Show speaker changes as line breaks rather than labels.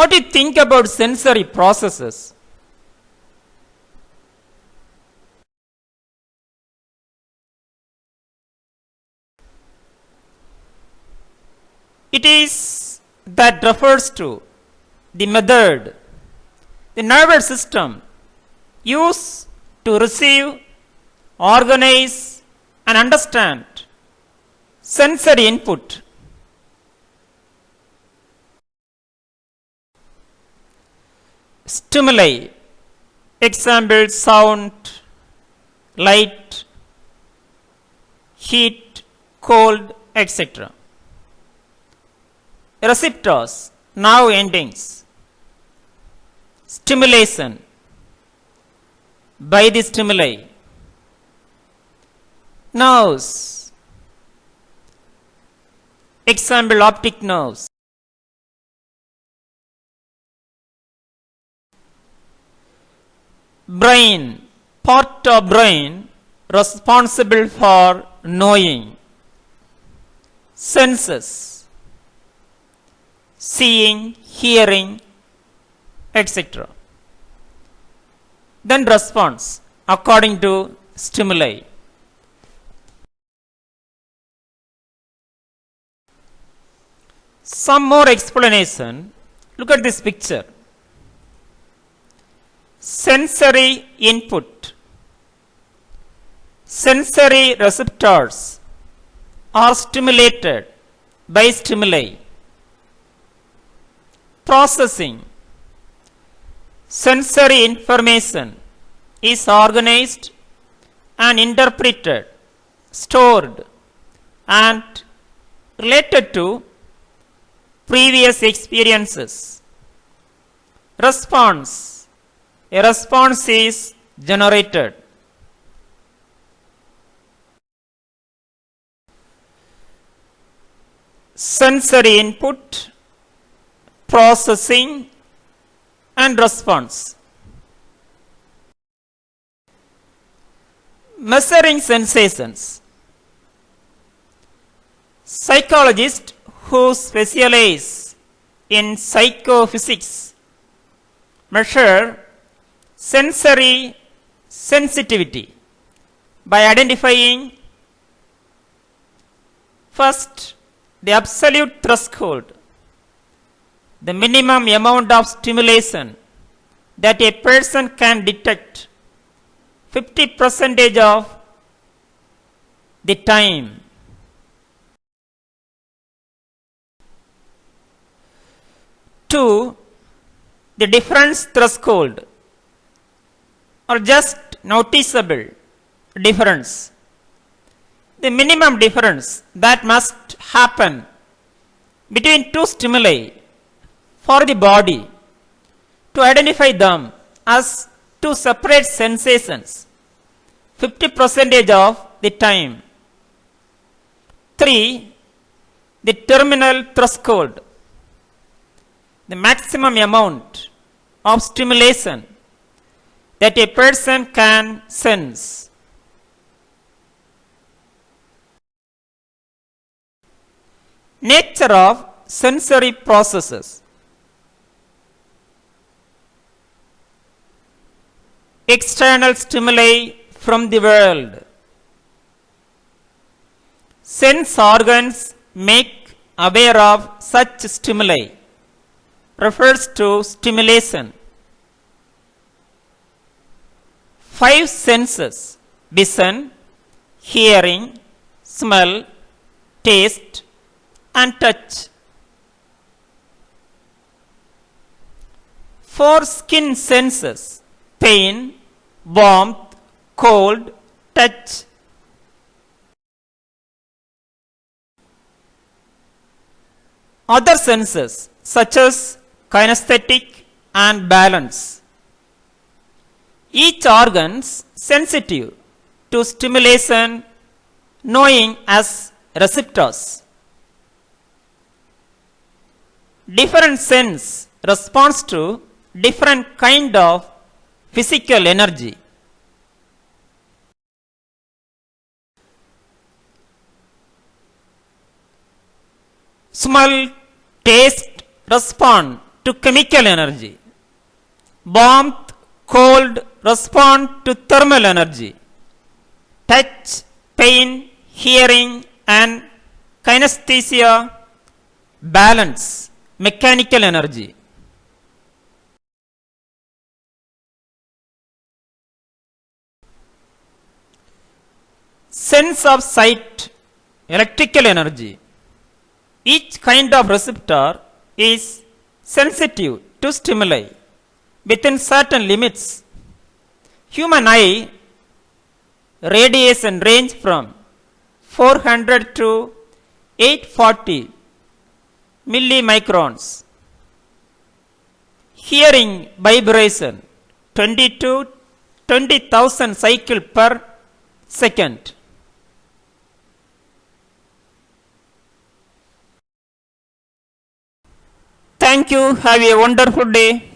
What do you think about sensory processes? It is that refers to the method the nervous system uses to receive, organize, and understand sensory input. Stimuli, example sound, light, heat, cold, etc. Receptors, nerve endings. Stimulation by the stimuli. Nerves, example optic nerves. Brain, part of brain responsible for knowing. Senses, seeing, hearing, etc. Then response according to stimuli. Some more explanation. Look at this picture. Sensory input. Sensory receptors are stimulated by stimuli. Processing. Sensory information is organized and interpreted, stored, and related to previous experiences. Response. A response is generated. Sensory input, processing, and response. Measuring sensations. Psychologists who specialize in psychophysics measure sensory sensitivity by identifying first the absolute threshold, the minimum amount of stimulation that a person can detect 50% of the time. Two, the difference threshold or just noticeable difference, the minimum difference that must happen between two stimuli for the body to identify them as two separate sensations 50% of the time. 3. The terminal threshold, the maximum amount of stimulation that a person can sense. Nature of sensory processes. External stimuli from the world. Sense organs make aware of such stimuli. Refers to stimulation. 5 senses: vision, hearing, smell, taste, and touch. 4 skin senses: pain, warmth, cold, touch. Other senses such as kinesthetic and balance. Each organ sensitive to stimulation, knowing as receptors. Different sense responds to different kind of physical energy. Smell, taste respond to chemical energy. Warmth, cold respond to thermal energy. Touch, pain, hearing and kinesthesia balance mechanical energy. Sense of sight, electrical energy. Each kind of receptor is sensitive to stimuli within certain limits. Human eye radiation range from 400 to 840 millimicrons. Hearing vibration 20 to 20,000 cycle per second. Thank you. Have a wonderful day.